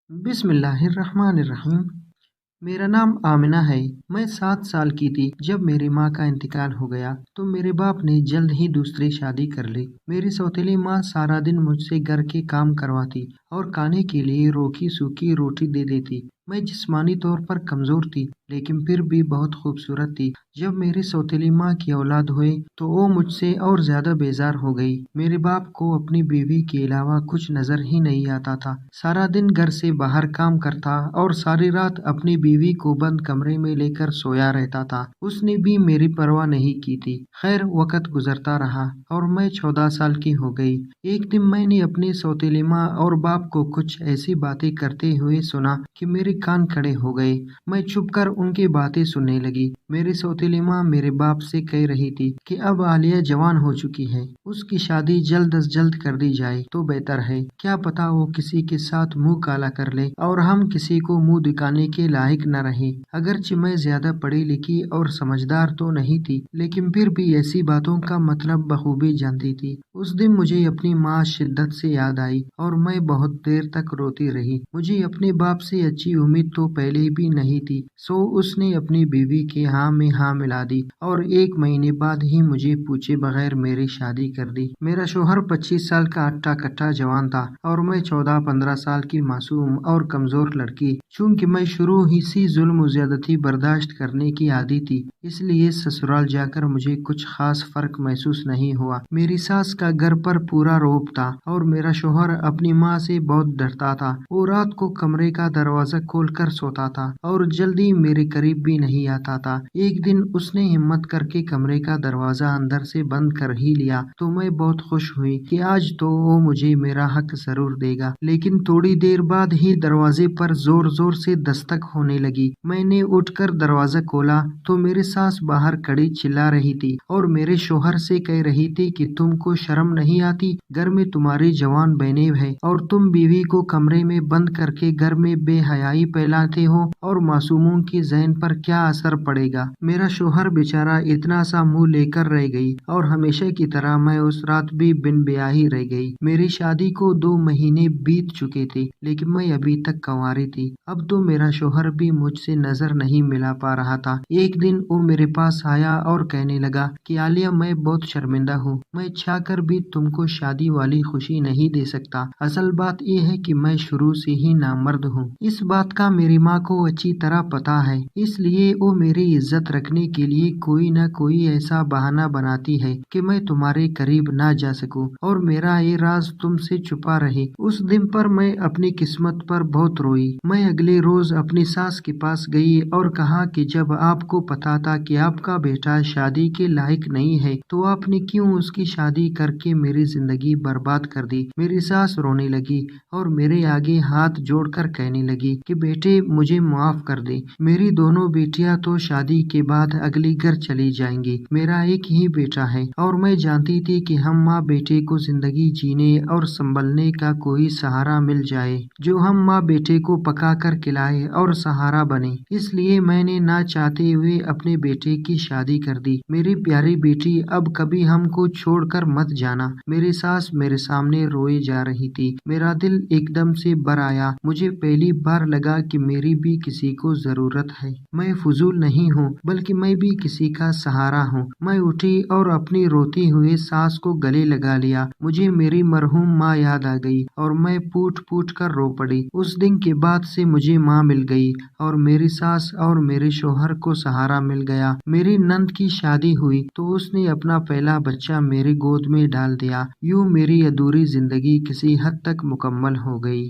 बिस्मिल्लाहिर्रहमानिर्रहीम। मेरा नाम आमिना है। मैं 7 साल की थी जब मेरी माँ का इंतकाल हो गया तो मेरे बाप ने जल्द ही दूसरी शादी कर ली। मेरी सौतेली माँ सारा दिन मुझसे घर के काम करवाती और खाने के लिए रोटी सूखी रोटी दे देती। मैं जिस्मानी तौर पर कमजोर थी लेकिन फिर भी बहुत खूबसूरत थी। जब मेरी सौतेली माँ की औलाद हुई तो वो मुझसे और ज्यादा बेजार हो गई। मेरे बाप को अपनी बीवी के अलावा कुछ नजर ही नहीं आता था। सारा दिन घर से बाहर काम करता और सारी रात अपनी बीवी को बंद कमरे में लेकर सोया रहता था। उसने भी मेरी परवाह नहीं की थी। खैर वक्त गुजरता रहा और मैं 14 साल की हो गई। एक दिन मैंने अपनी सौतेली माँ और बाप को कुछ ऐसी बातें करते हुए सुना कि मेरे कान खड़े हो गए। मैं चुप कर उनकी बातें सुनने लगी। मेरी सौतेली माँ मेरे बाप से कह रही थी कि अब आलिया जवान हो चुकी है, उसकी शादी जल्द अज जल्द कर दी जाए तो बेहतर है। क्या पता वो किसी के साथ मुंह काला कर ले और हम किसी को मुंह दिखाने के लायक न रहे। अगरचे मैं ज्यादा पढ़ी लिखी और समझदार तो नहीं थी लेकिन फिर भी ऐसी बातों का मतलब बखूबी जानती थी। उस दिन मुझे अपनी माँ शिद्दत से याद आई और मैं बहुत देर तक रोती रही। मुझे अपने बाप से अच्छी उम्मीद तो पहले भी नहीं थी, सो उसने अपनी बीवी के हाँ में हाँ मिला दी और 1 महीने बाद ही मुझे पूछे बगैर मेरी शादी कर दी। मेरा शोहर 25 साल का अट्टा कट्टा जवान था और मैं 14-15 साल की मासूम और कमजोर लड़की। चूंकि मैं शुरू ही से जुल्म ज्यादती बर्दाश्त करने की आदी थी, इसलिए ससुराल जाकर मुझे कुछ खास फर्क महसूस नहीं हुआ। मेरी सास का घर पर पूरा रौब था और मेरा शोहर अपनी माँ से बहुत डरता था। वो रात को कमरे का दरवाजा खोलकर सोता था और जल्दी मेरे करीब भी नहीं आता था। एक दिन उसने हिम्मत करके कमरे का दरवाजा अंदर से बंद कर ही लिया तो मैं बहुत खुश हुई कि आज तो वो मुझे मेरा हक जरूर देगा। लेकिन थोड़ी देर बाद ही दरवाजे पर जोर जोर से दस्तक होने लगी। मैंने उठकर दरवाजा खोला तो मेरी सास बाहर खड़ी चिल्ला रही थी और मेरे शोहर से कह रही थी कि तुमको शर्म नहीं आती, घर में तुम्हारी जवान बहनें है और तुम बीवी को कमरे में बंद करके घर में बेहयाई फैलाते हो और मासूमों की जहन पर क्या असर पड़ेगा। मेरा शोहर बेचारा इतना सा मुंह लेकर रह गई और हमेशा की तरह मैं उस रात भी बिन ब्याही रह गई। मेरी शादी को 2 महीने बीत चुके थे लेकिन मैं अभी तक कंवारी थी। अब तो मेरा शोहर भी मुझसे नजर नहीं मिला पा रहा था। एक दिन वो मेरे पास आया और कहने लगा कि आलिया मैं बहुत शर्मिंदा हूँ, मैं चाहकर भी तुमको शादी वाली खुशी नहीं दे सकता। असल बात ये है कि मैं शुरू से ही नामर्द हूँ। इस बात का मेरी माँ को अच्छी तरह पता है, इसलिए वो मेरी इज्जत रखने के लिए कोई न कोई ऐसा बहाना बनाती है कि मैं तुम्हारे करीब ना जा सकूं और मेरा ये राज तुमसे छुपा रहे। उस दिन पर मैं अपनी किस्मत पर बहुत रोई। मैं अगले रोज अपनी सास के पास गई और कहा कि जब आपको पता था कि आपका बेटा शादी के लायक नहीं है तो आपने क्यों उसकी शादी करके मेरी जिंदगी बर्बाद कर दी। मेरी सास रोने लगी और मेरे आगे हाथ जोड़कर कहने लगी कि बेटे मुझे माफ कर दे, मेरी दोनों बेटियां तो शादी के बाद अगले घर चली जाएंगी। मेरा एक ही बेटा है और मैं जानती थी कि हम माँ बेटे को जिंदगी जीने और संभलने का कोई सहारा मिल जाए जो हम माँ बेटे को पका कर खिलाए और सहारा बने। इसलिए मैंने ना चाहते हुए अपने बेटे की शादी कर दी। मेरी प्यारी बेटी अब कभी हमको छोड़कर मत जाना। मेरी सास मेरे सामने रोए जा रही थी। मेरा दिल एकदम से भर आया। मुझे पहली बार लगा कि मेरी भी किसी को जरूरत है। मैं फजूल नहीं हूँ बल्कि मैं भी किसी का सहारा हूँ। मैं उठी और अपनी रोती हुई सास को गले लगा लिया। मुझे मेरी मरहूम माँ याद आ गई और मैं फूट फूट कर रो पड़ी। उस दिन के बाद से मुझे माँ मिल गई और मेरी सास और मेरे शोहर को सहारा मिल गया। मेरी नंद की शादी हुई तो उसने अपना पहला बच्चा मेरी गोद में डाल दिया। यूं मेरी अधूरी जिंदगी किसी हद तक मुकम्मल हो गई।